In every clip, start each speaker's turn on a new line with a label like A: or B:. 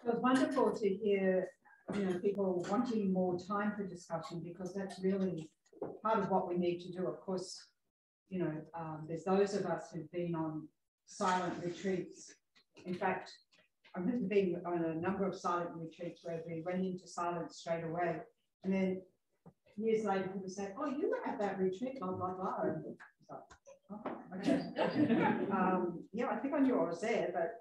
A: It was wonderful to hear, people wanting more time for discussion, because that's really part of what we need to do. Of course, there's those of us who've been on silent retreats. In fact, I've been on a number of silent retreats where we went into silence straight away. And then years later, people say, oh, you were at that retreat, blah, blah, blah. And it's like, oh, okay. Yeah, I think I knew I was there, but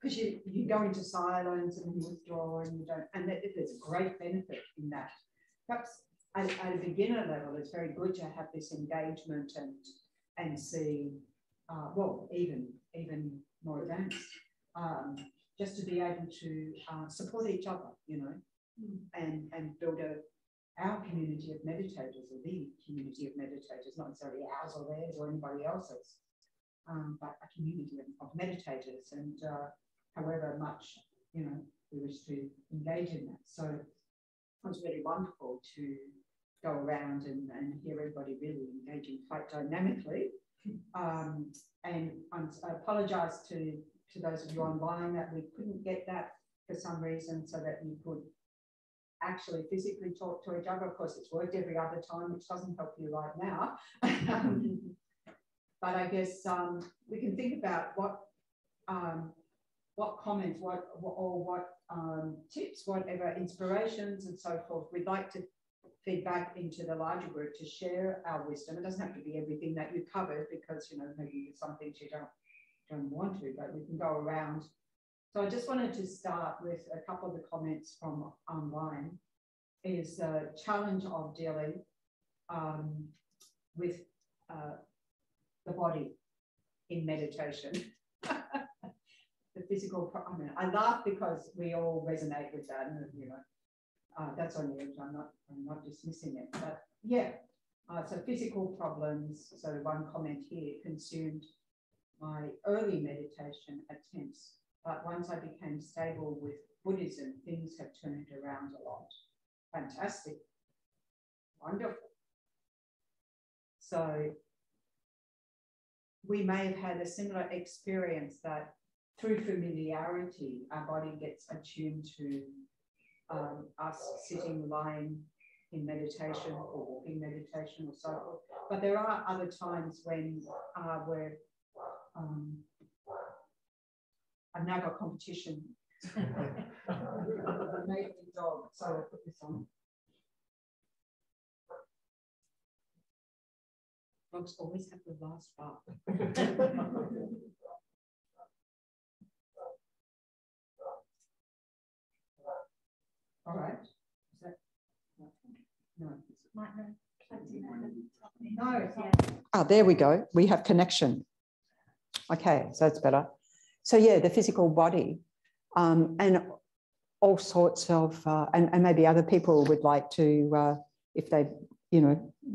A: because you go into silence and you withdraw and you don't, and there's a great benefit in that. Perhaps at a beginner level, it's very good to have this engagement and see, well, even more advanced, just to be able to support each other, and build our community of meditators, or the community of meditators, not necessarily ours or theirs or anybody else's, but a community of meditators, and however much, we wish to engage in that. So it was really wonderful to go around and hear everybody really engaging quite dynamically. And I apologise to those of you online that we couldn't get that for some reason, so that you could actually physically talk to each other. Of course, it's worked every other time, which doesn't help you right now. But I guess we can think about what comments, what tips, whatever inspirations and so forth we'd like to feed back into the larger group to share our wisdom. It doesn't have to be everything that you covered, because maybe some things you don't want to, but we can go around. So I just wanted to start with a couple of the comments from online. Is the challenge of dealing with the body in meditation. The physical, I laugh because we all resonate with that, and that's on you. I'm not dismissing it, but yeah. So physical problems. So one comment here: consumed my early meditation attempts, but once I became stable with Buddhism, things have turned around a lot. Fantastic, wonderful. So we may have had a similar experience, that through familiarity, our body gets attuned to us sitting, lying in meditation, or walking meditation, or so forth. But there are other times when we're I've now got competition. Amazing dog. So I'll put this on. Dogs always have the last bark. All right. Is that, no. No, it's not.
B: Ah, there we go. We have connection. Okay, so that's better. So yeah, the physical body, and all sorts of, and maybe other people would like to, if they,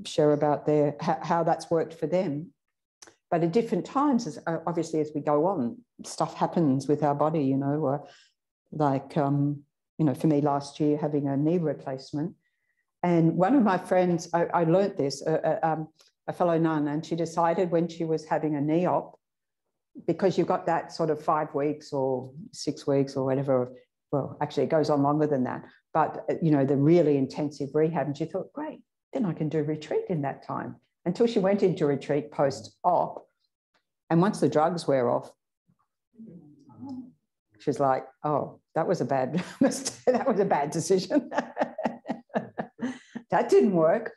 B: share about how that's worked for them. But at different times, obviously, as we go on, stuff happens with our body. Like for me last year, having a knee replacement, and one of my friends, I learnt this, a fellow nun, and she decided when she was having a knee op, because you've got that sort of 5 weeks or 6 weeks or whatever, well, actually it goes on longer than that, but the really intensive rehab, and she thought, great, then I can do retreat in that time, until she went into retreat post-op. And once the drugs wear off, she's like, oh, that was a bad mistake. That was a bad decision. That didn't work.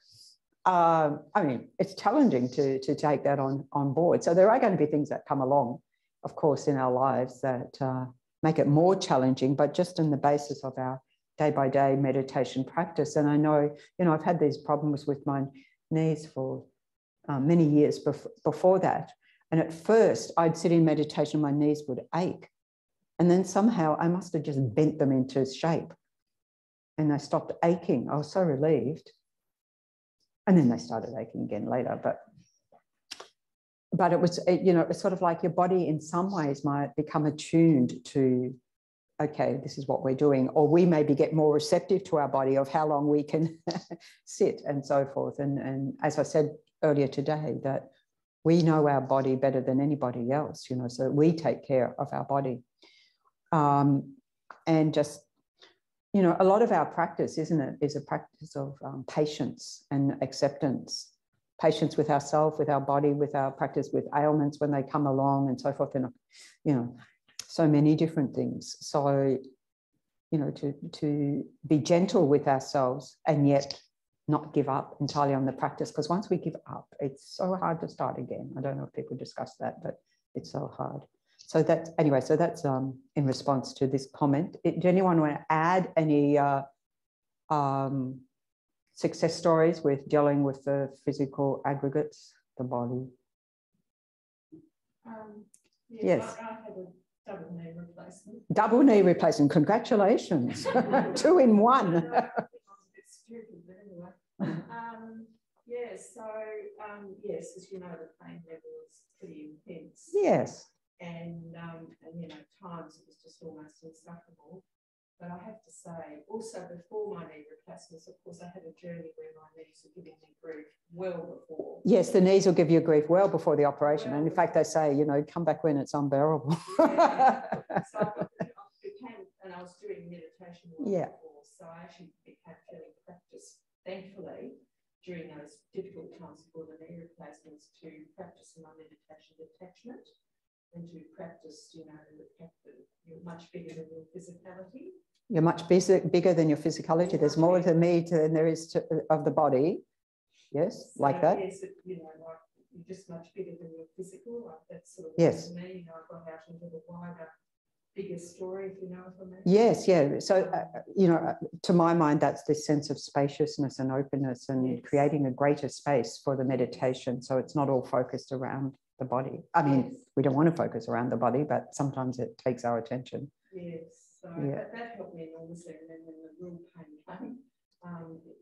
B: It's challenging to take that on board. So there are going to be things that come along, of course, in our lives that make it more challenging, but just on the basis of our day-by-day meditation practice. And I know, I've had these problems with my knees for many years before that. And at first, I'd sit in meditation, my knees would ache. And then somehow I must have just bent them into shape. And they stopped aching. I was so relieved. And then they started aching again later. But it was, it's sort of like your body in some ways might become attuned to, okay, this is what we're doing. Or we maybe get more receptive to our body of how long we can sit and so forth. And as I said earlier today, that we know our body better than anybody else, so we take care of our body. And and just, you know, a lot of our practice, isn't it, is a practice of patience and acceptance. Patience with ourselves, with our body, with our practice, with ailments when they come along and so forth, and, you know, so many different things. So, you know, to be gentle with ourselves and yet not give up entirely on the practice, because once we give up, it's so hard to start again. I don't know if people discuss that, but it's so hard. So that's, anyway, so that's in response to this comment. Do anyone want to add any success stories with dealing with the physical aggregates, the body? Yes.
C: I had a double knee replacement.
B: Double knee replacement, congratulations. 2 in 1.
C: Yes, as you know, the pain level is pretty intense.
B: Yes.
C: And you know, at times it was just almost insufferable. But I have to say, also before my knee replacements, of course, I had a journey where my knees were giving me grief well before.
B: Yes, the knees will give you grief well before the operation. And in fact, they say, you know, come back when it's unbearable.
C: Yeah. So I became, and I was doing meditation before, so I actually became fairly practiced, thankfully, during those difficult times before the knee replacements, to practice my meditation detachment and to practice, you know, the fact that you're much bigger than your physicality.
B: You're much bigger than your physicality. There's more to me than there is of the body. Yes, so, like that.
C: Yes, you know, like you're just much bigger than your physical. Like that's sort of
B: yes.
C: Me. You know, I got out into the wider, bigger story, if you know what I mean.
B: Yes, yeah. So, you know, to my mind, that's this sense of spaciousness and openness and yes. creating a greater space for the meditation. So it's not all focused around the body. I mean, yes. we don't want to focus around the body, but sometimes it takes our attention.
C: Yes. So that helped me enormously. And then when the real pain came,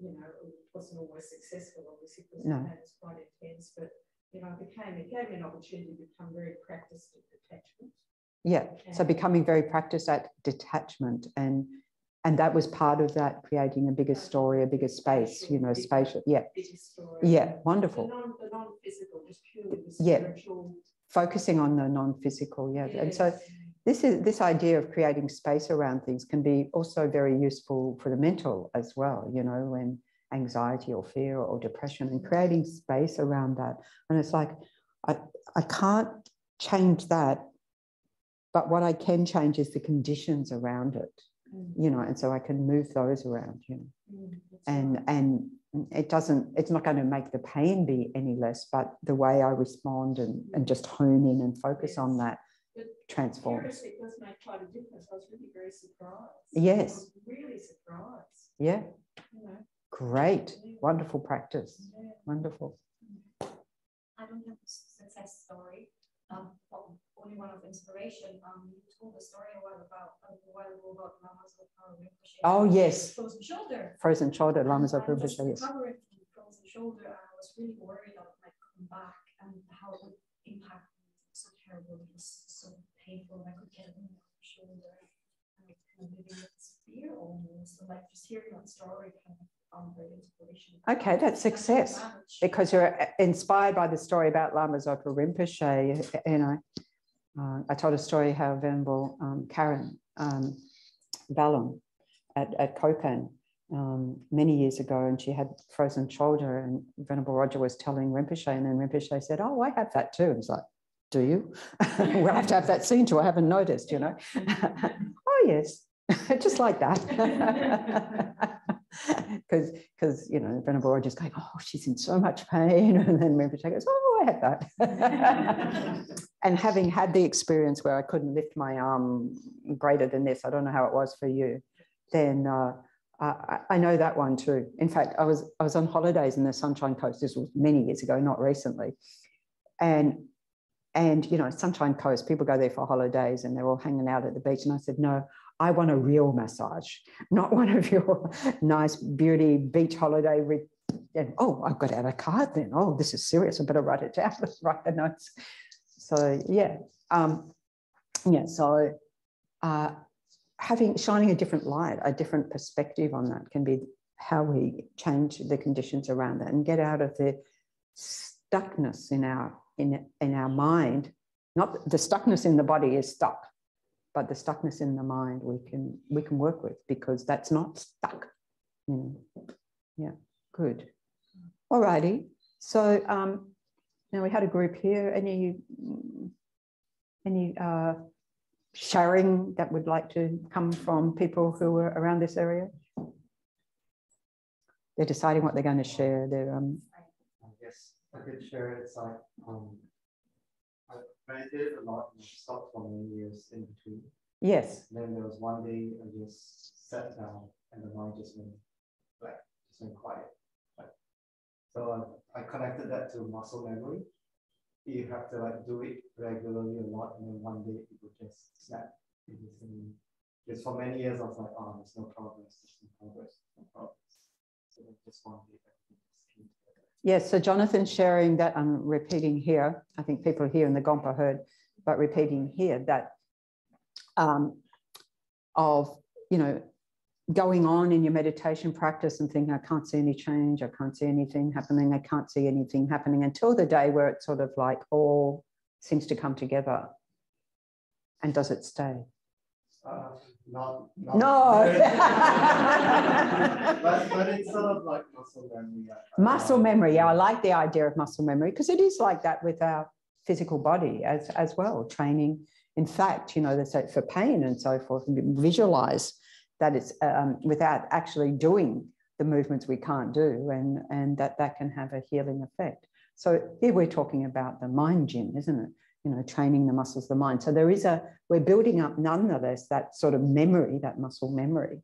C: you know, it wasn't always successful, obviously, because the pain was quite intense. But, you know, it gave me an opportunity to become very practiced at detachment.
B: Yeah. So becoming very practiced at detachment, and that was part of that, creating a bigger story, a bigger space, you know, spatial. Yeah.
C: Bigger story.
B: Yeah. Wonderful.
C: The non-physical, just purely the spiritual.
B: Focusing on the non-physical. Yeah. Yes. And so this idea of creating space around things can be also very useful for the mental as well, you know, when anxiety or fear or depression, and creating space around that. And it's like, I can't change that, but what I can change is the conditions around it, you know, and so I can move those around, you know, and it's not going to make the pain be any less, but the way I respond and just hone in and focus on that transforms.
C: It does make quite a difference. I was really very surprised.
B: Yes.
C: I was really surprised.
B: Yeah.
C: You know.
B: Great. Wonderful practice.
C: Yeah.
B: Wonderful.
D: I don't have a success story. Only one of inspiration. You told a story a while ago about Lama Zopa Rinpoche.
B: Oh yes.
D: Frozen shoulder.
B: Frozen shoulder, Lama Zopa Rinpoche.
D: Yes. Recovering from frozen shoulder, I was really worried that it might come back and how it would impact me. It was so terrible. It was so painful. I could get it in my shoulder. I was kind of living with this fear almost. So like just hearing that story kind of found great inspiration.
B: Okay, that's success, because you're inspired by the story about Lama Zopa Rinpoche. You know, I told a story how Venerable Karen Ballon at Kopan many years ago, and she had frozen shoulder, and Venerable Roger was telling Rinpoche, and then Rinpoche said, "Oh, I have that too." And it's like, "Do you?" We'll have to have that seen to. I haven't noticed, you know. Oh yes, just like that. Because you know, Venerable Roger's going, "Oh, she's in so much pain," and then Rinpoche goes, "Oh, I had that." And having had the experience where I couldn't lift my arm greater than this, I don't know how it was for you, then I know that one too. In fact, I was on holidays in the Sunshine Coast. This was many years ago, not recently, and you know, Sunshine Coast, people go there for holidays and they're all hanging out at the beach. And I said, no, I want a real massage, not one of your nice beauty beach holiday. And, oh, I've got out a card then. Oh, this is serious. I better write it down. Let's write the notes. So yeah, So shining a different light, a different perspective on that can be how we change the conditions around that and get out of the stuckness in our mind. Not the stuckness in the body is stuck, but the stuckness in the mind we can work with, because that's not stuck. Yeah, good. All righty. So now we had a group here. Any sharing that would like to come from people who are around this area? They're deciding what they're going to share. They're
E: I guess I could share. It's like I meditated a lot and stopped for many years in between.
B: Yes.
E: And then there was one day I just sat down and the mind just went black, just went quiet. So I connected that to muscle memory. You have to like do it regularly a lot, and then one day it would just snap. Because for many years I was like, oh, there's no progress, there's no progress, there's no progress. So just one day everything just came together.
B: Yes, so Jonathan's sharing that. I'm repeating here. I think people here in the Gompa heard, but repeating here that of, going on in your meditation practice and thinking, I can't see any change, I can't see anything happening, I can't see anything happening, until the day where it sort of like all seems to come together. And does it stay?
E: No.
B: but
E: it's sort of like muscle memory.
B: Muscle memory, yeah, I like the idea of muscle memory, because it is like that with our physical body as well, training. In fact, they say for pain and so forth, and visualize that it's without actually doing the movements we can't do, and that can have a healing effect. So here we're talking about the mind gym, isn't it? Training the muscles of the mind. So we're building up nonetheless that sort of memory, that muscle memory.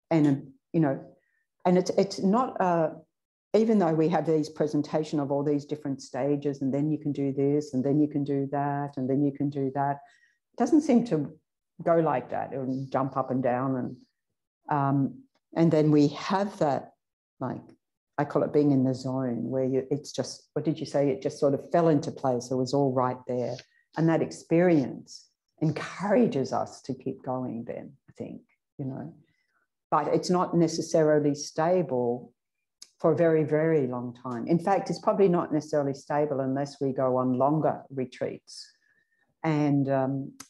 B: And, and it's not, even though we have these presentation of all these different stages, and then you can do this, and then you can do that, and then you can do that, it doesn't seem to go like that. It will jump up and down. And then we have that, like, I call it being in the zone, where it's just, what did you say? It just sort of fell into place. It was all right there. And that experience encourages us to keep going then, I think, But it's not necessarily stable for a very, very long time. In fact, it's probably not necessarily stable unless we go on longer retreats. And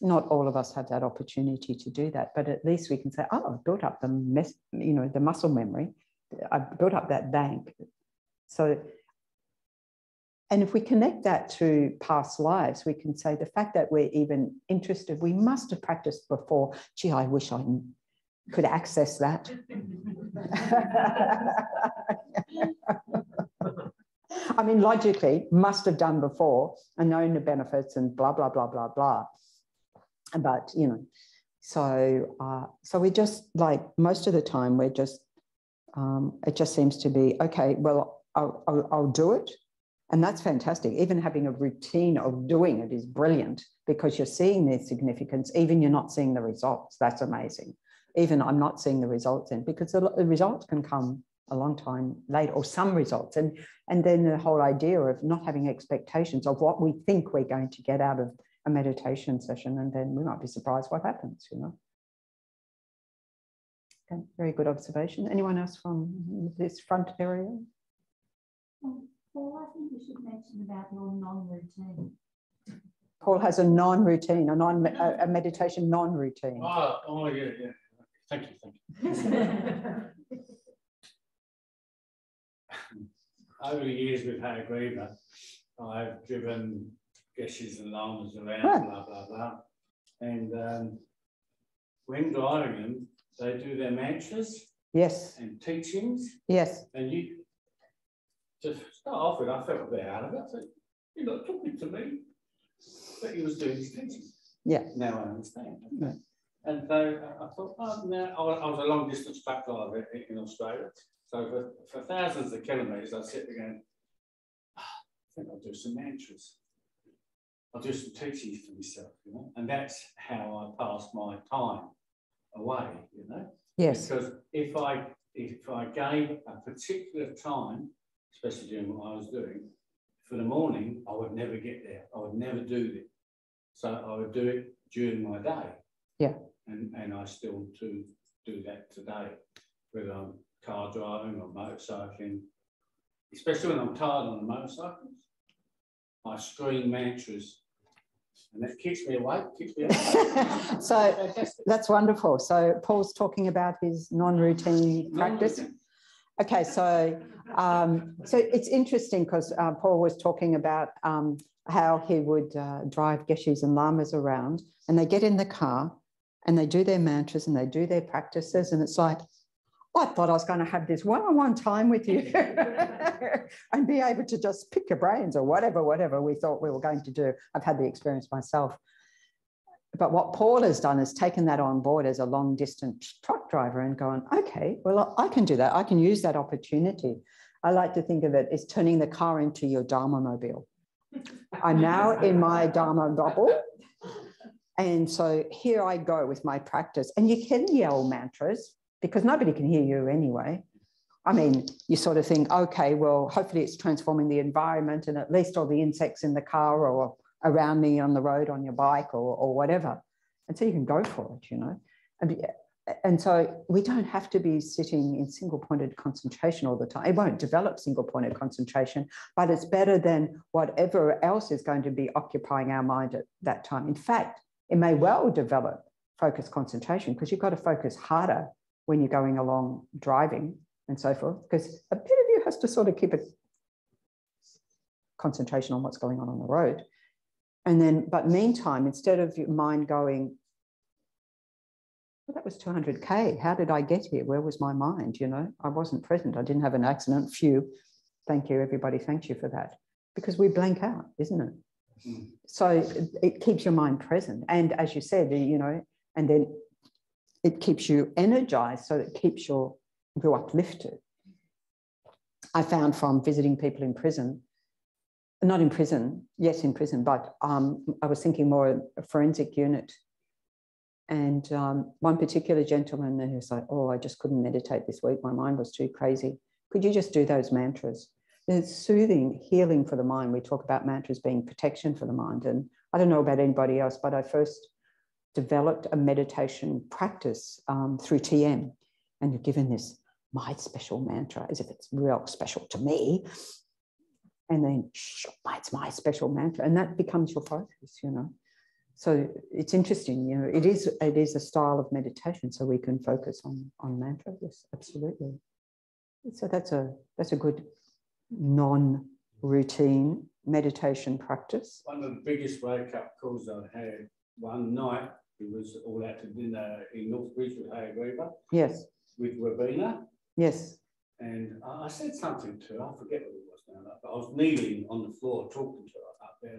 B: not all of us have that opportunity to do that. But at least we can say, oh, I've built up the muscle memory. I've built up that bank. So, and if we connect that to past lives, we can say the fact that we're even interested, we must have practiced before. Gee, I wish I could access that. I mean, logically, must have done before and known the benefits and blah, blah, blah, blah, blah. But, so we just, like, most of the time we're just, it just seems to be, okay, well, I'll do it. And that's fantastic. Even having a routine of doing it is brilliant, because you're seeing their significance, even you're not seeing the results. That's amazing. Even I'm not seeing the results in, because the results can come a long time later, or some results. And then the whole idea of not having expectations of what we think we're going to get out of a meditation session, and then we might be surprised what happens, Okay, very good observation. Anyone else from this front area?
F: Paul, I think you should mention about your non-routine.
B: Paul has a non-routine, a meditation non-routine.
G: Oh, yeah. Thank you. Over the years with Hagriva, I've driven geshes and lamas around, blah, blah, blah. And when driving them, they do their mantras.
B: Yes.
G: And teachings.
B: Yes.
G: And you, to start off with, I felt a bit out of it. I said, you're not talking to me. But he was doing his teachings.
B: Yeah.
G: Now I understand. Okay.
B: Yeah.
G: And so I thought, oh, now I was a long distance truck driver in Australia. So for thousands of kilometres, I sit there going, I think I'll do some mantras. I'll do some teachings for myself, And that's how I passed my time away, Yes. Because if I gave a particular time, especially doing what I was doing, for the morning, I would never get there. I would never do it. So I would do it during my day. Yeah. And I still do that today, whether I'm car driving or motorcycling, especially when I'm tired on the motorcycles. I scream mantras And it keeps me awake, keeps me awake.
B: So
G: fantastic.
B: that's wonderful. So Paul's talking about his non-routine practice. Okay, so it's interesting because Paul was talking about how he would drive geshis and lamas around, and they get in the car and they do their mantras and they do their practices, and it's like, I thought I was going to have this one-on-one time with you and be able to just pick your brains or whatever we thought we were going to do. I've had the experience myself. But what Paul has done is taken that on board as a long-distance truck driver and gone, okay, well, I can do that. I can use that opportunity. I like to think of it as turning the car into your Dharma mobile. I'm now in my Dharma bubble. And so here I go with my practice. And you can yell mantras because nobody can hear you anyway. I mean, you sort of think, okay, well, hopefully it's transforming the environment and at least all the insects in the car or around me on the road on your bike or whatever. And so you can go for it, you know. And so we don't have to be sitting in single-pointed concentration all the time. It won't develop single-pointed concentration, but it's better than whatever else is going to be occupying our mind at that time. In fact, it may well develop focused concentration because you've got to focus harder when you're going along driving and so forth, because a bit of you has to sort of keep a concentration on what's going on the road. And then, but meantime, instead of your mind going, well, that was 200K. How did I get here? Where was my mind? You know, I wasn't present. I didn't have an accident. Phew. Thank you. Everybody thanks you for that. Because we blank out, isn't it? Mm. So it keeps your mind present. And as you said, you know, and then it keeps you energized, so it keeps you uplifted. I found from visiting people in prison, not in prison, yes, in prison, but I was thinking more a forensic unit. And one particular gentleman who was like, oh, I just couldn't meditate this week. My mind was too crazy. Could you just do those mantras? It's soothing, healing for the mind. We talk about mantras being protection for the mind. And I don't know about anybody else, but I first developed a meditation practice through TM. And you're given this my special mantra as if it's real special to me. And then it's my special mantra. And that becomes your focus, you know. So it's interesting, you know, it is a style of meditation, so we can focus on mantra. Yes, absolutely. So that's a good non-routine meditation practice.
G: One of the biggest wake-up calls I had one night, it was all out to dinner in Northbridge with Hayagriva.
B: Yes.
G: With Robina.
B: Yes.
G: And I said something to her, I forget what it was now, but I was kneeling on the floor talking to her up there,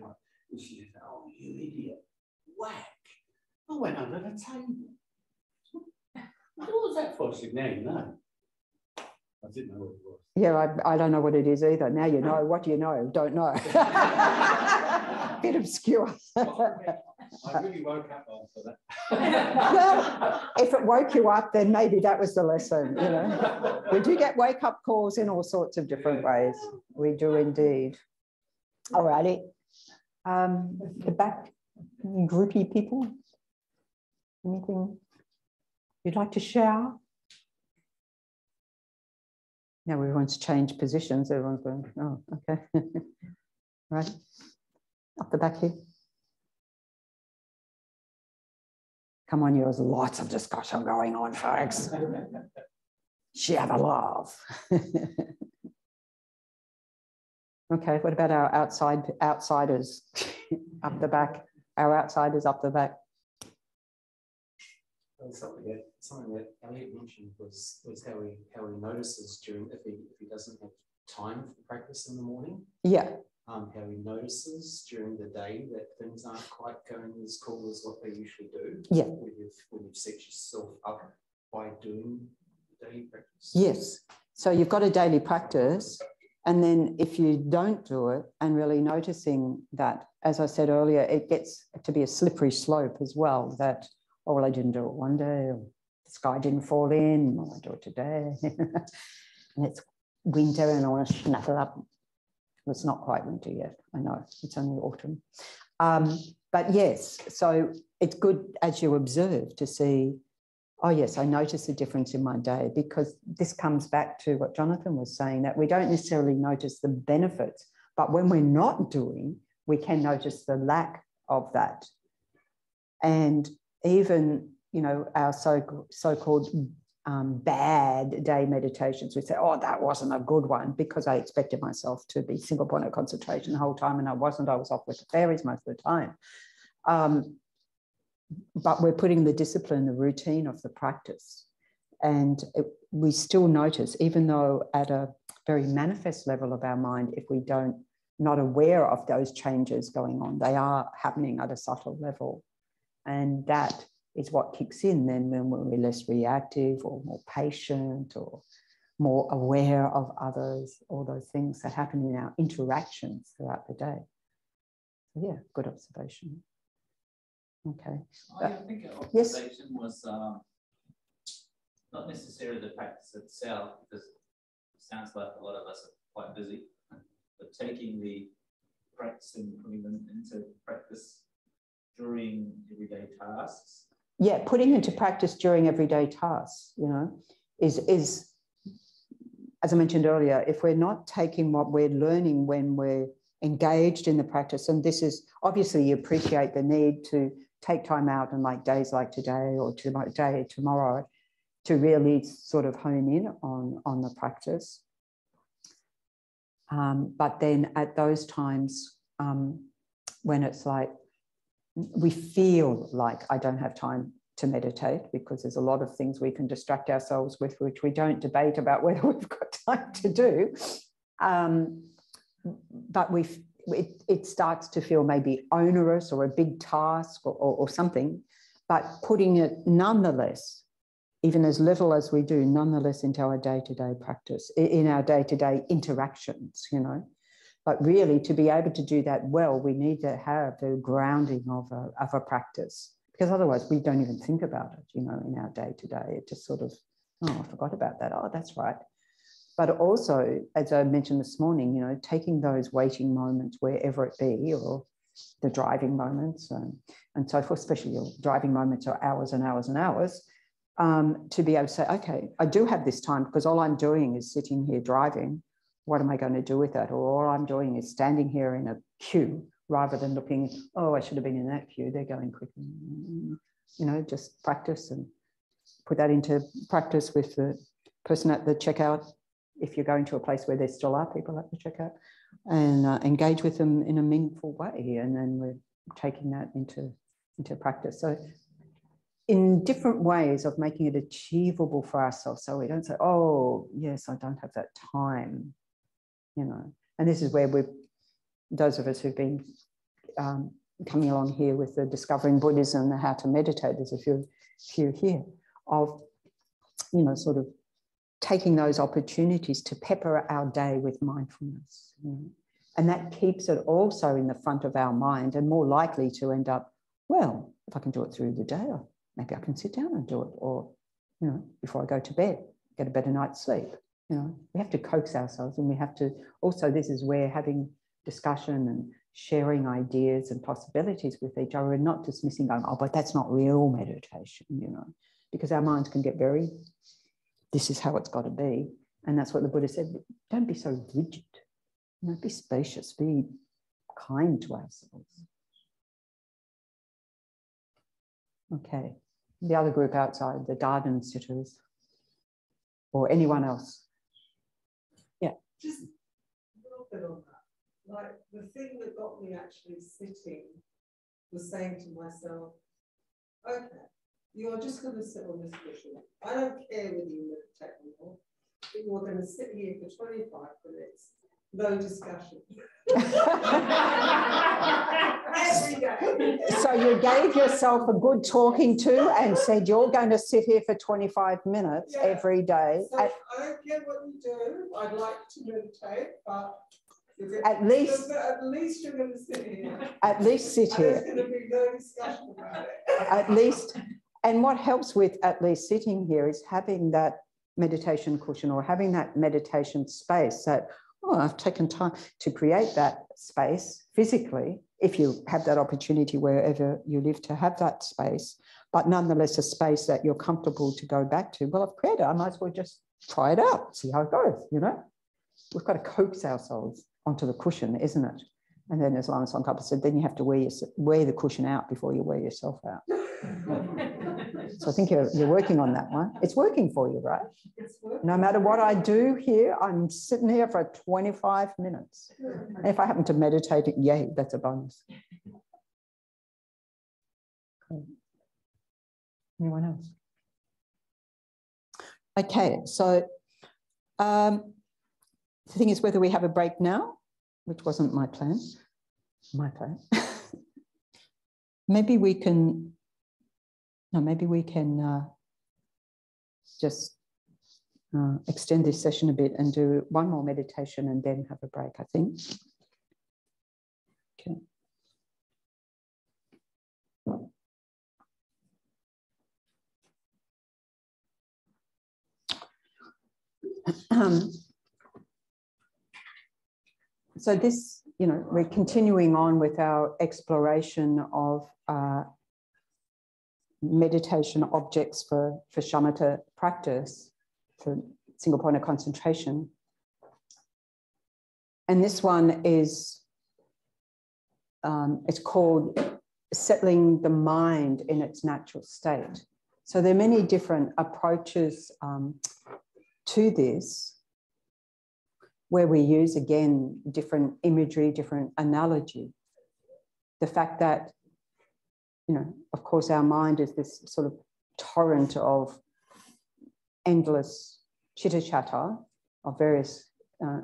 G: and she said, oh, you idiot, whack. I went under the table. What was that for? I said, now you know. I didn't know what it was.
B: Yeah, I don't know what it is either. Now you know. What do you know? Don't know. Bit obscure.
G: I really woke up after that.
B: Well, if it woke you up, then maybe that was the lesson, you know. We do get wake-up calls in all sorts of different ways. We do indeed. All righty. The back, groupie people, anything you'd like to share? Now everyone's changed positions. Everyone's going, oh, okay. Right. Up the back here. Come on, there's lots of discussion going on, folks. Share the love. Okay, what about our outsiders up the back? Our outsiders up the back.
H: Something that Elliot mentioned was how he notices during if he doesn't have time for practice in the morning.
B: Yeah.
H: How he notices during the day that things aren't quite going as cool as what they usually do.
B: Yeah.
H: When you've set yourself up by doing the daily practice.
B: Yes. So you've got a daily practice, and then if you don't do it and really noticing that, as I said earlier, it gets to be a slippery slope as well, that, oh, well, I didn't do it one day, or the sky didn't fall in, I'll do it today. And it's winter and I want to snuggle up. Well, it's not quite winter yet, I know, it's only autumn. But yes, so it's good as you observe to see, oh yes, I notice a difference in my day, because this comes back to what Jonathan was saying, that we don't necessarily notice the benefits, but when we're not doing, we can notice the lack of that. And even, you know, our so-called bad day meditations, we say, oh, that wasn't a good one, because I expected myself to be single point of concentration the whole time, and I wasn't. I was off with the fairies most of the time. But we're putting the discipline, the routine of the practice. And we still notice, even though at a very manifest level of our mind, if we don't, not aware of those changes going on, they are happening at a subtle level. And that is what kicks in then when we're less reactive or more patient or more aware of others, all those things that happen in our interactions throughout the day. So yeah, good observation. Okay.
I: I think our observation was not necessarily the practice itself, because it sounds like a lot of us are quite busy, but taking the practice and putting them into practice during everyday tasks.
B: Yeah, putting into practice during everyday tasks, you know, is as I mentioned earlier, if we're not taking what we're learning when we're engaged in the practice, and this is obviously you appreciate the need to take time out and like days like today or tomorrow to really sort of hone in on the practice. But then at those times when it's like, we feel like I don't have time to meditate, because there's a lot of things we can distract ourselves with, which we don't debate about whether we've got time to do. But it starts to feel maybe onerous or a big task or something, but putting it nonetheless, even as little as we do, nonetheless into our day-to-day practice, in our day-to-day interactions, you know. But really, to be able to do that well, we need to have the grounding of a practice, because otherwise we don't even think about it, you know, in our day-to-day. It just sort of, oh, I forgot about that. Oh, that's right. But also, as I mentioned this morning, you know, taking those waiting moments, wherever it be, or the driving moments and so forth, especially your driving moments are hours and hours and hours, to be able to say, okay, I do have this time, because all I'm doing is sitting here driving. What am I going to do with that? Or all I'm doing is standing here in a queue, rather than looking, oh, I should have been in that queue. They're going quickly. You know, just practice and put that into practice with the person at the checkout. If you're going to a place where there still are people at the checkout, and engage with them in a meaningful way. And then we're taking that into practice. So in different ways of making it achievable for ourselves. So we don't say, oh, yes, I don't have that time. You know, and this is where those of us who've been coming along here with the Discovering Buddhism and how to meditate, there's a few here of, you know, sort of taking those opportunities to pepper our day with mindfulness. You know? And that keeps it also in the front of our mind and more likely to end up, well, if I can do it through the day, maybe I can sit down and do it, or, you know, before I go to bed, get a better night's sleep. You know, we have to coax ourselves, and we have to also, this is where having discussion and sharing ideas and possibilities with each other and not dismissing, going, oh, but that's not real meditation, you know, because our minds can get very, this is how it's got to be. And that's what the Buddha said, don't be so rigid, you know, be spacious, be kind to ourselves. Okay, the other group outside, the Darden sitters, or anyone else. Yeah.
J: Just a little bit on that. Like, the thing that got me actually sitting was saying to myself, okay, you're just going to sit on this cushion. I don't care whether you meditate or not. You're going to sit here for 25 minutes, no discussion. Every day.
B: So you gave yourself a good talking to and said you're going to sit here for 25 minutes every day.
J: So I don't care what you do. I'd like to meditate, but
B: at least
J: you're going to sit here.
B: At least sit here.
J: There's going to be no discussion about it.
B: At least, and what helps with at least sitting here is having that meditation cushion or having that meditation space that, oh, I've taken time to create that space physically, if you have that opportunity wherever you live to have that space, but nonetheless a space that you're comfortable to go back to. Well, I've created it, I might as well just try it out, see how it goes, you know? We've got to coax ourselves onto the cushion, isn't it? And then as Lama Tsongkhapa said, then you have to wear the cushion out before you wear yourself out. So I think you're working on that one. It's working for you, right? No matter what I do here, I'm sitting here for 25 minutes. And if I happen to meditate, yay, that's a bonus. Okay. Anyone else? Okay, so the thing is whether we have a break now, which wasn't my plan. Maybe we can just extend this session a bit and do one more meditation and then have a break, I think. Okay. So this, we're continuing on with our exploration of meditation objects for shamatha practice, for single point of concentration. And this one is, it's called settling the mind in its natural state. So there are many different approaches to this, where we use, again, different imagery, different analogy. The fact that, of course, our mind is this sort of torrent of endless chitter-chatter of various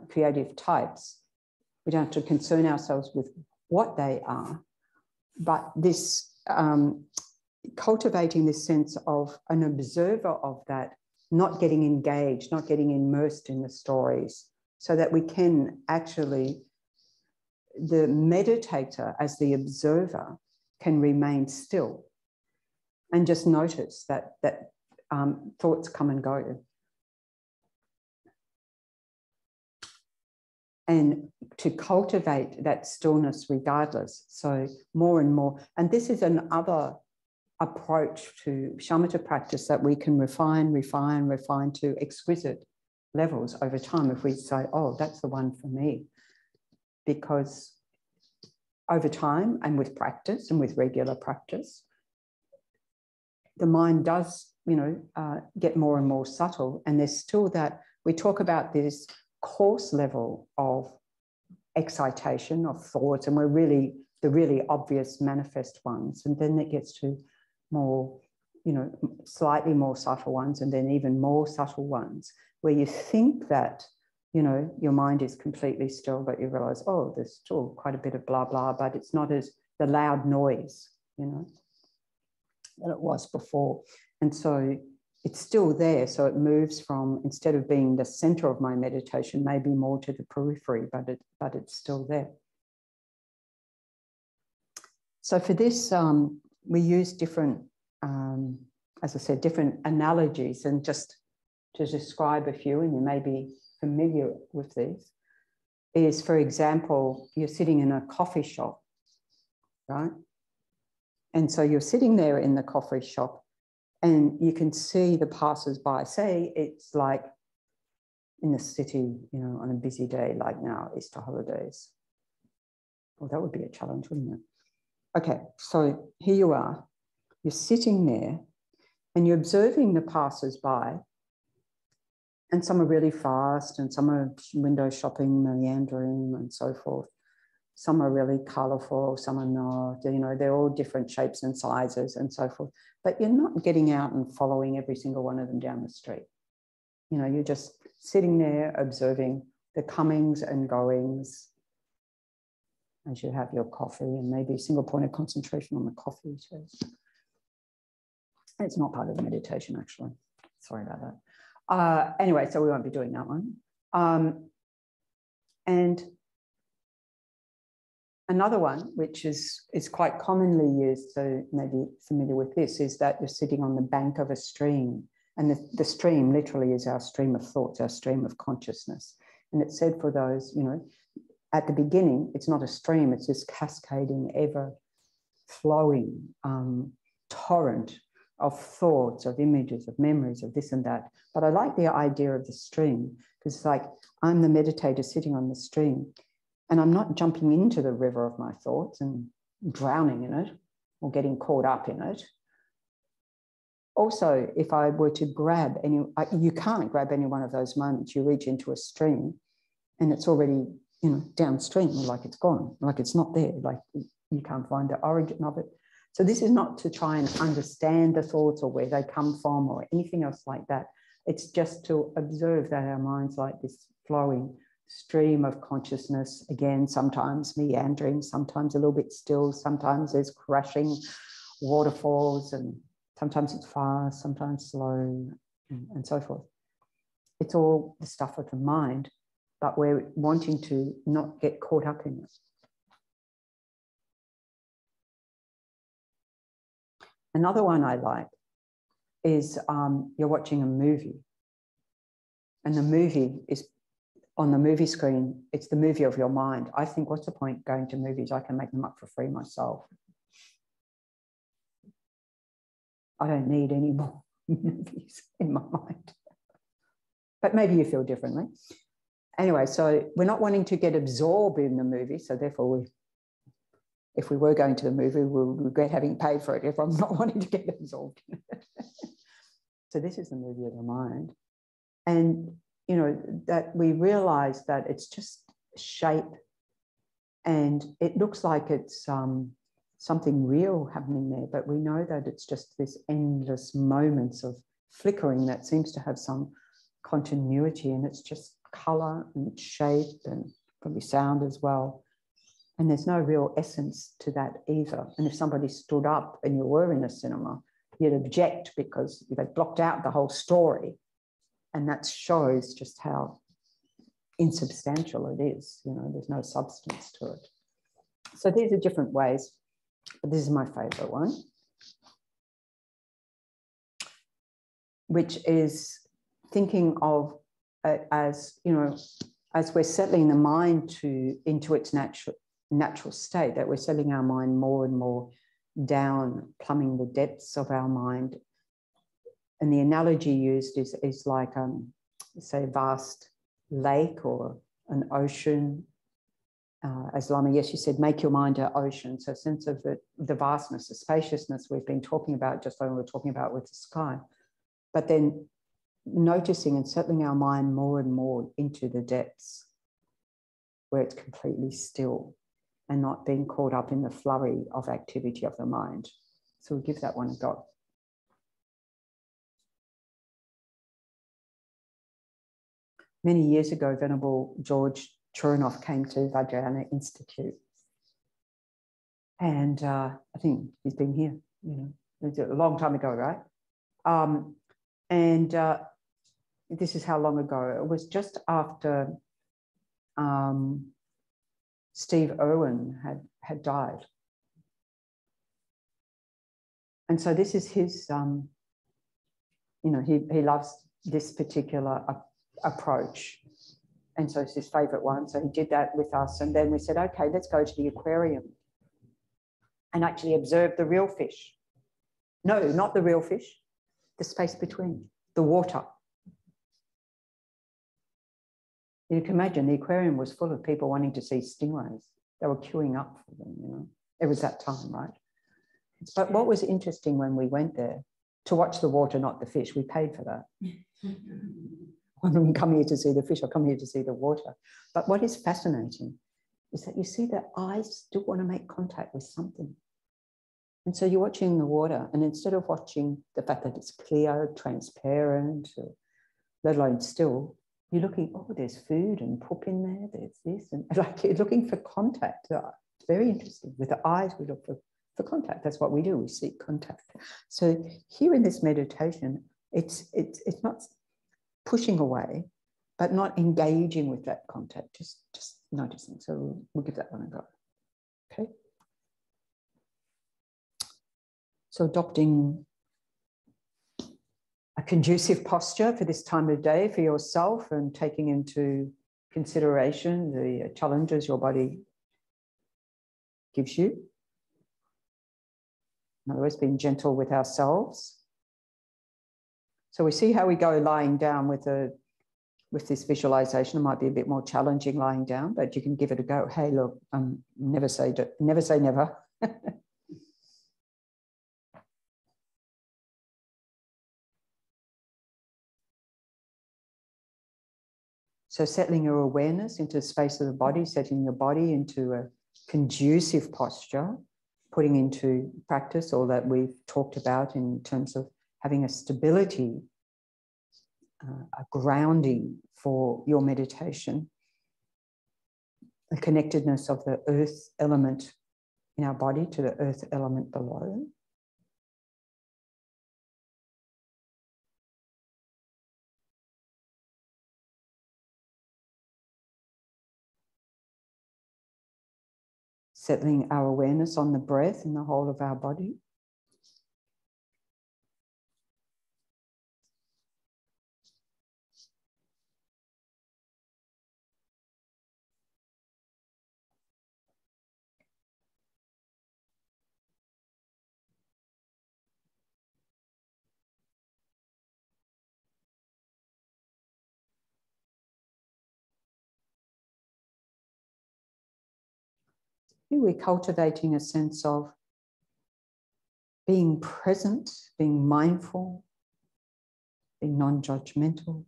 B: creative types. We don't have to concern ourselves with what they are, but this cultivating this sense of an observer of that, not getting engaged, not getting immersed in the stories, so that we can actually, the meditator as the observer can remain still and just notice that thoughts come and go. And to cultivate that stillness regardless. So more and more, and this is another approach to shamatha practice that we can refine to exquisite levels over time if we say, oh, that's the one for me. Because over time and with practice and with regular practice, the mind does, get more and more subtle. And there's still that, we talk about this coarse level of excitation of thoughts, and we're really, the really obvious manifest ones. And then it gets to more, slightly more subtle ones, and then even more subtle ones, where you think that, your mind is completely still, but you realize, oh, there's still quite a bit of blah, blah, but it's not as the loud noise, that it was before. And so it's still there. So it moves from, instead of being the center of my meditation, maybe more to the periphery, but it's still there. So for this, we use different, as I said, different analogies, and just to describe a few, and you may be familiar with these, is, for example, you're sitting in a coffee shop, right? And so you're sitting there in the coffee shop and you can see the passers-by. Say it's like in the city, on a busy day like now, Easter holidays. Well, that would be a challenge, wouldn't it? Okay, so here you are. You're sitting there and you're observing the passers-by, and some are really fast and some are window shopping, meandering and so forth. Some are really colourful, some are not, they're all different shapes and sizes and so forth. But you're not getting out and following every single one of them down the street. You're just sitting there observing the comings and goings as you have your coffee, and maybe a single point of concentration on the coffee too. It's not part of the meditation, actually. Sorry about that. Anyway, so we won't be doing that one. And another one, which is quite commonly used, so maybe familiar with this, is that you're sitting on the bank of a stream. And the stream literally is our stream of thoughts, our stream of consciousness. And it's said for those, at the beginning, it's not a stream, it's this cascading, ever-flowing torrent of thoughts, of images, of memories, of this and that. But I like the idea of the stream, because it's like I'm the meditator sitting on the stream. And I'm not jumping into the river of my thoughts and drowning in it or getting caught up in it. Also, if I were to grab any, you can't grab any one of those moments. You reach into a stream and it's already, you know, downstream, like it's gone, like it's not there, like you can't find the origin of it. So this is not to try and understand the thoughts or where they come from or anything else like that. It's just to observe that our mind's like this flowing stream of consciousness, again, sometimes meandering, sometimes a little bit still, sometimes there's crashing waterfalls, and sometimes it's fast, sometimes slow, and so forth. It's all the stuff of the mind, but we're wanting to not get caught up in it. Another one I like is you're watching a movie, and the movie is on the movie screen. It's the movie of your mind. I think, what's the point going to movies? I can make them up for free myself. I don't need any more movies in my mind. But maybe you feel differently. Anyway, so we're not wanting to get absorbed in the movie. So therefore, if we were going to the movie, we'll regret having paid for it if I'm not wanting to get absorbed in it. So this is the movie of the mind. And, you know, that we realize that it's just shape, and it looks like it's something real happening there, but we know that it's just this endless moments of flickering that seems to have some continuity, and it's just color and shape and probably sound as well. And there's no real essence to that either. And if somebody stood up and you were in a cinema, you'd object because they blocked out the whole story. And that shows just how insubstantial it is. You know, there's no substance to it. So these are different ways, but this is my favorite one, which is thinking of it as, you know, as we're settling the mind into its natural state, that we're settling our mind more and more down, plumbing the depths of our mind. And the analogy used is like, say, a vast lake or an ocean. As Lama Yeshe said, make your mind an ocean. So a sense of the vastness, the spaciousness we've been talking about, just like we were talking about with the sky. But then noticing and settling our mind more and more into the depths where it's completely still and not being caught up in the flurry of activity of the mind. So we'll give that one a go. Many years ago, Venerable George Churinoff came to Vajrayana Institute. And I think he's been here, you know, it's a long time ago, right? This is how long ago. It was just after Steve Irwin had died. And so this is his, you know, he loves this particular approach. And so it's his favorite one. So he did that with us. And then we said, okay, let's go to the aquarium and actually observe the real fish. No, not the real fish, the space between, the water. You can imagine the aquarium was full of people wanting to see stingrays. They were queuing up for them, you know. It was that time, right? But what was interesting when we went there, to watch the water, not the fish, we paid for that. I didn't come here to see the fish, I come here to see the water. But what is fascinating is that you see that eyes still want to make contact with something. And so you're watching the water, and instead of watching the fact that it's clear, transparent, let alone still, you're looking, oh, there's food and poop in there, there's this, and like you're looking for contact. It's very interesting. With the eyes, we look for contact. That's what we do, we seek contact. So here in this meditation, it's not pushing away, but not engaging with that contact, just noticing. So we'll give that one a go. Okay. So adopting a conducive posture for this time of day for yourself, and taking into consideration the challenges your body gives you. In other words, being gentle with ourselves. So we see how we go lying down with a with this visualization. It might be a bit more challenging lying down, but you can give it a go. Hey, look, never say never. So settling your awareness into the space of the body, setting your body into a conducive posture, putting into practice all that we've talked about in terms of having a stability, a grounding for your meditation, the connectedness of the earth element in our body to the earth element below. Settling our awareness on the breath in the whole of our body. We're cultivating a sense of being present, being mindful, being non-judgmental.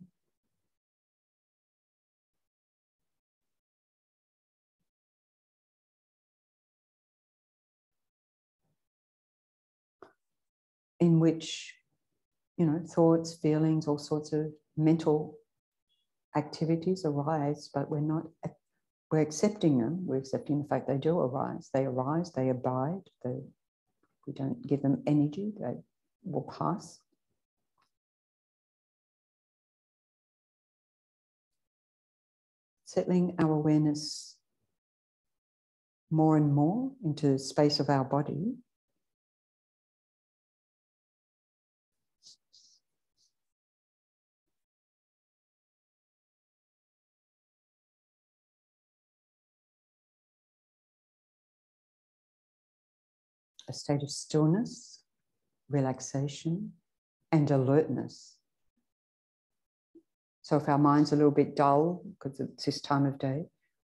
B: In which, thoughts, feelings, all sorts of mental activities arise, but we're accepting them. We're accepting the fact they do arise. They arise, they abide. We don't give them energy. They will pass. Settling our awareness more and more into the space of our body. A state of stillness, relaxation, and alertness. So if our mind's a little bit dull because it's this time of day,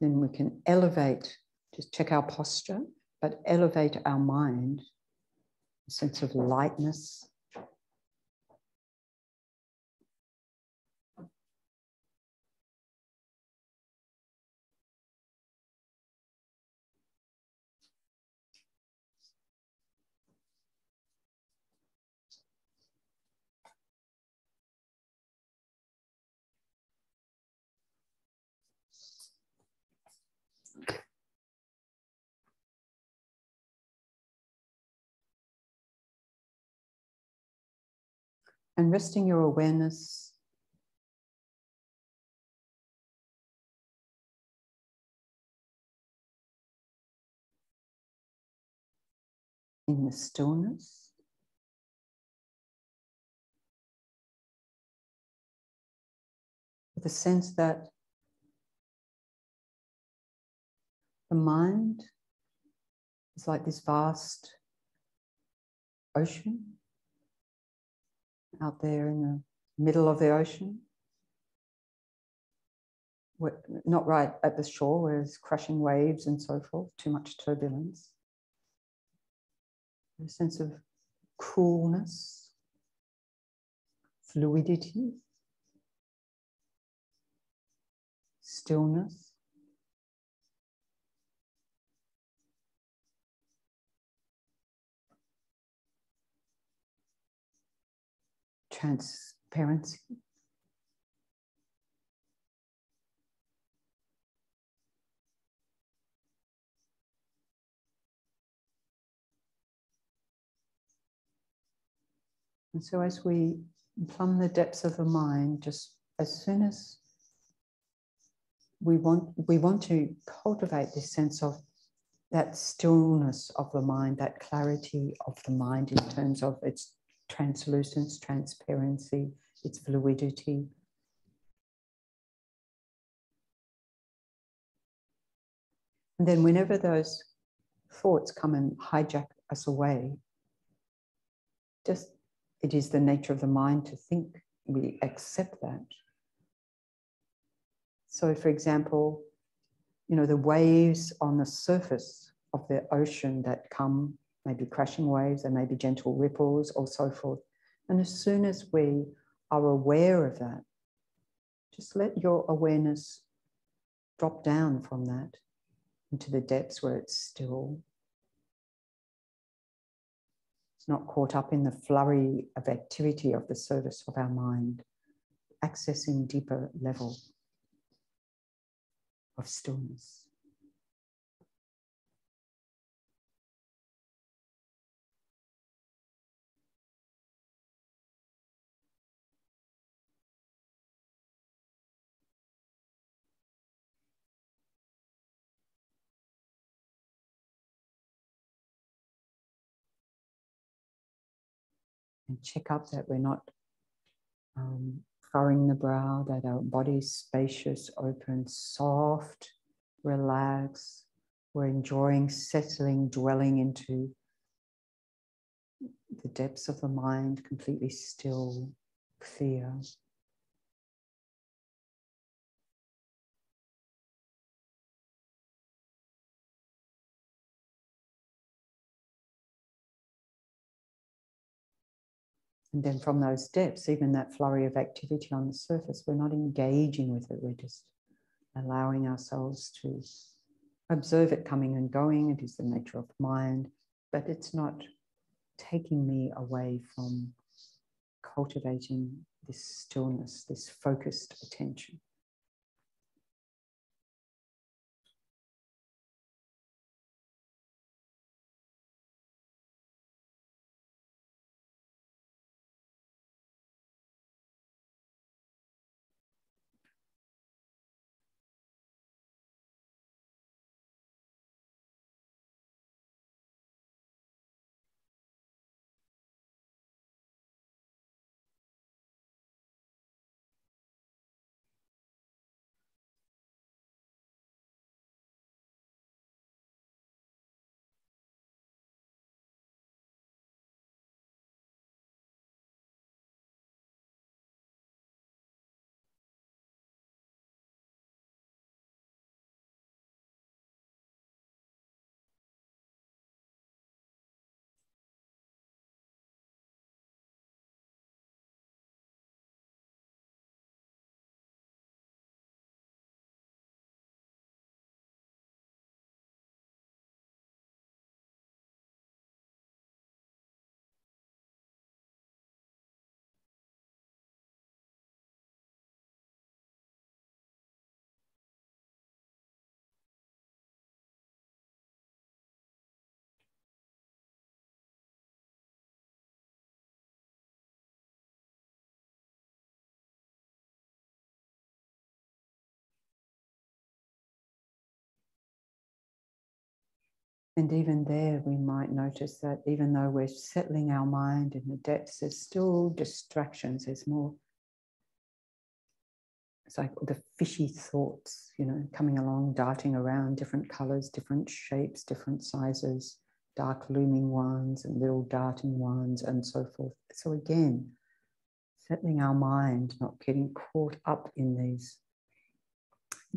B: then we can elevate, just check our posture, but elevate our mind, a sense of lightness. And resting your awareness in the stillness. With the sense that the mind is like this vast ocean out there in the middle of the ocean. We're not right at the shore where there's crashing waves and so forth, too much turbulence. A sense of coolness, fluidity, stillness. Transparency. And so as we plumb the depths of the mind, just as soon as we want to cultivate this sense of that stillness of the mind, that clarity of the mind in terms of its translucence, transparency, its fluidity. And then whenever those thoughts come and hijack us away, it is the nature of the mind to think. We accept that. So for example, you know, the waves on the surface of the ocean that come, maybe crashing waves, there may be gentle ripples or so forth. And as soon as we are aware of that, just let your awareness drop down from that into the depths where it's still. It's not caught up in the flurry of activity of the surface of our mind, accessing deeper level of stillness. And check up that we're not furrowing the brow, that our body is spacious, open, soft, relaxed. We're enjoying settling, dwelling into the depths of the mind, completely still, clear. And then from those depths, even that flurry of activity on the surface, we're not engaging with it. We're just allowing ourselves to observe it coming and going. It is the nature of mind, but it's not taking me away from cultivating this stillness, this focused attention. And even there, we might notice that even though we're settling our mind in the depths, there's still distractions. There's more, it's like the fishy thoughts, you know, coming along, darting around, different colors, different shapes, different sizes, dark looming ones and little darting ones and so forth. So again, settling our mind, not getting caught up in these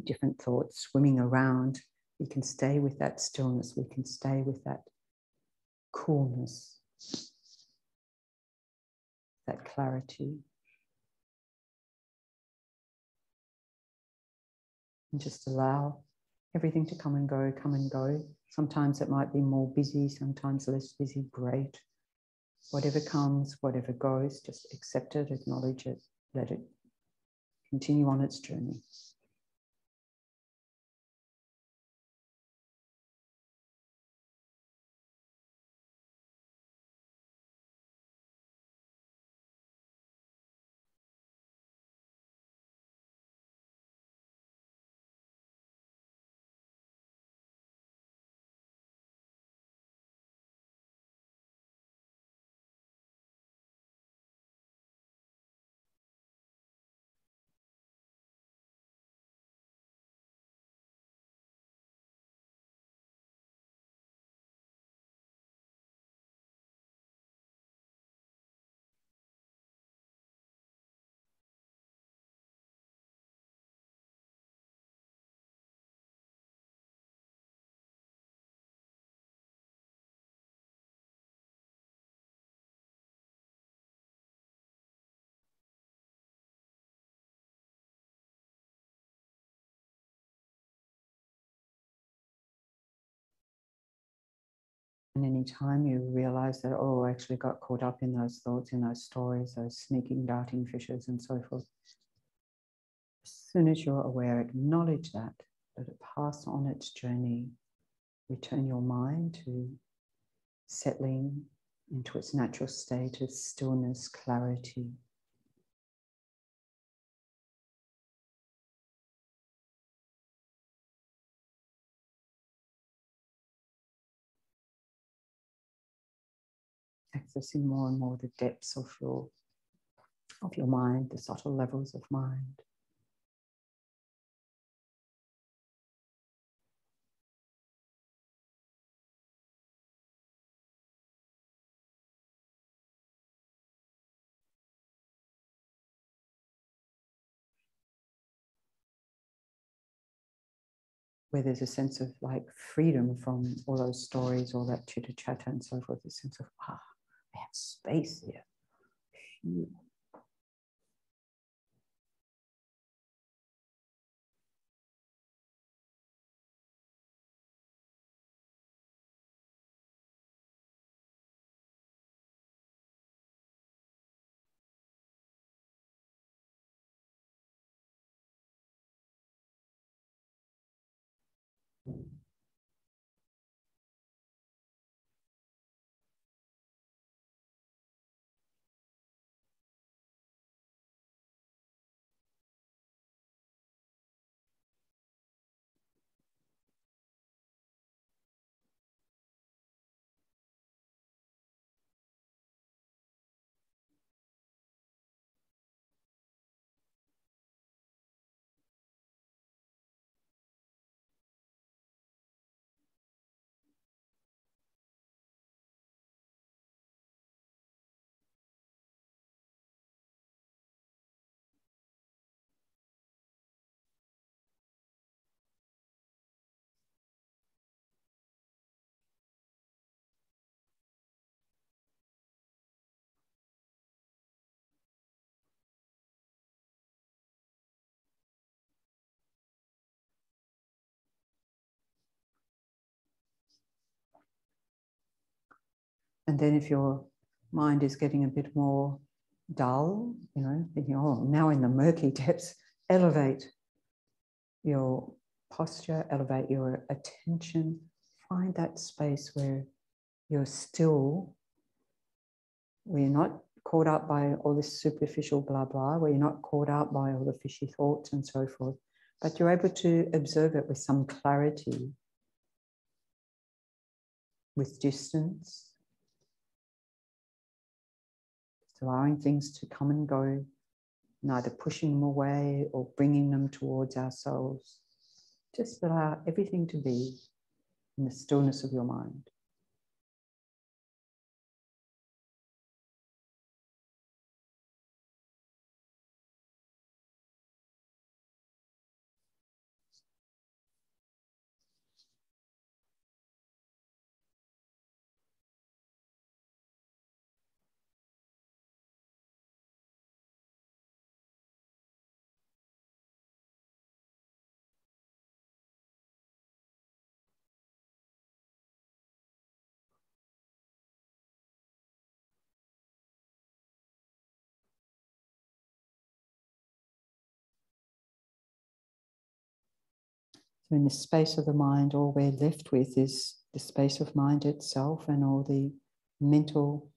B: different thoughts swimming around. We can stay with that stillness. We can stay with that coolness, that clarity. And just allow everything to come and go, come and go. Sometimes it might be more busy, sometimes less busy, great. Whatever comes, whatever goes, just accept it, acknowledge it, let it continue on its journey. And any time you realize that, oh, I actually got caught up in those thoughts, in those stories, those sneaking, darting fishes and so forth, as soon as you're aware, acknowledge that, let it pass on its journey, return your mind to settling into its natural state of stillness, clarity. Accessing more and more the depths of your mind, the subtle levels of mind. Where there's a sense of like freedom from all those stories, all that chitter chatter and so forth, a sense of, I have space here. Phew. And then if your mind is getting a bit more dull, you know, thinking, oh, now in the murky depths, elevate your posture, elevate your attention, find that space where you're still, where you're not caught up by all this superficial blah blah, where you're not caught up by all the fishy thoughts and so forth, but you're able to observe it with some clarity, with distance, just allowing things to come and go, neither pushing them away or bringing them towards ourselves. Just allow everything to be in the stillness of your mind. So in the space of the mind, all we're left with is the space of mind itself and all the mental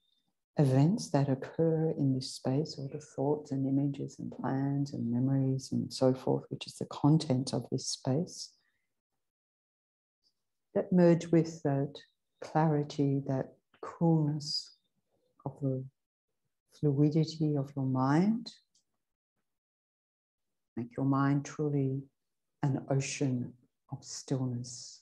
B: events that occur in this space, all the thoughts and images and plans and memories and so forth, which is the content of this space, that merge with that clarity, that coolness of the fluidity of your mind. Make your mind truly an ocean of stillness.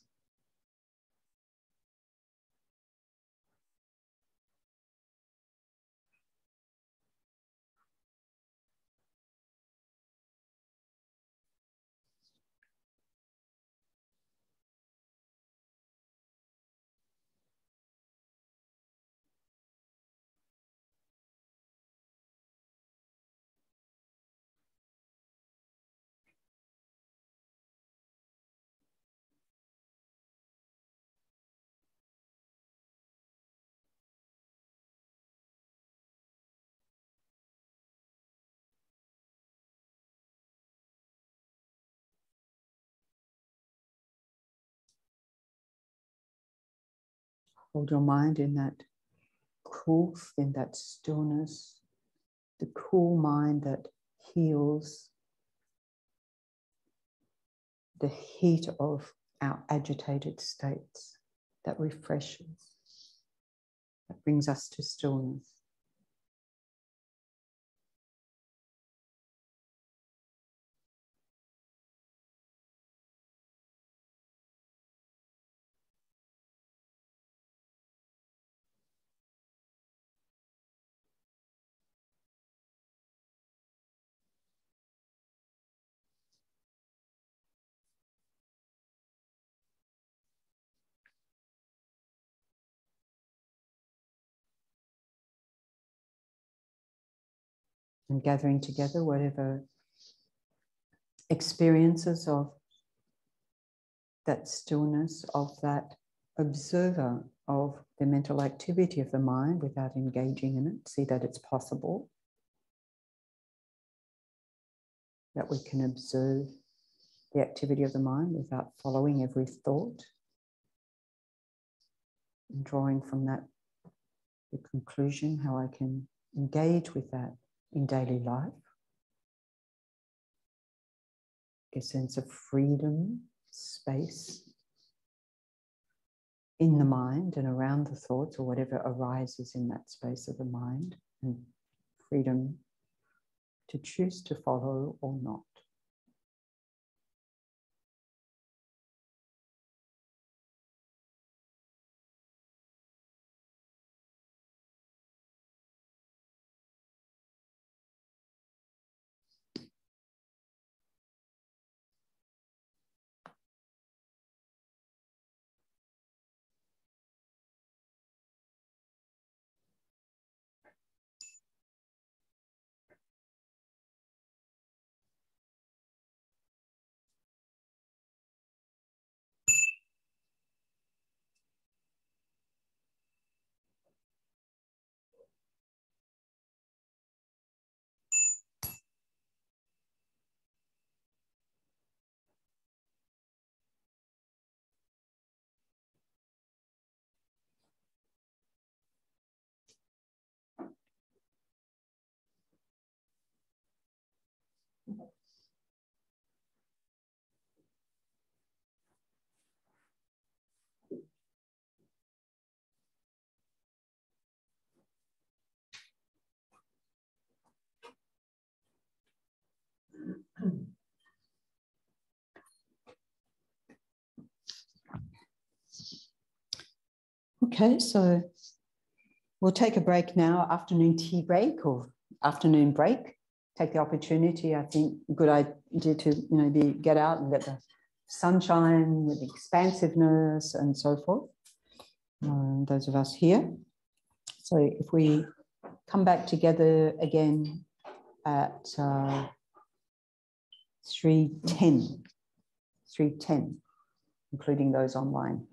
B: Hold your mind in that coolth, in that stillness, the cool mind that heals the heat of our agitated states, that refreshes, that brings us to stillness. And gathering together whatever experiences of that stillness, of that observer of the mental activity of the mind without engaging in it. See that it's possible, that we can observe the activity of the mind without following every thought, and drawing from that the conclusion how I can engage with that in daily life. A sense of freedom, space in the mind and around the thoughts or whatever arises in that space of the mind, and freedom to choose to follow or not. Okay, so we'll take a break now, afternoon tea break or afternoon break. Take the opportunity, I think, a good idea to maybe get out and get the sunshine with expansiveness and so forth. Those of us here. So if we come back together again at 3:10, including those online.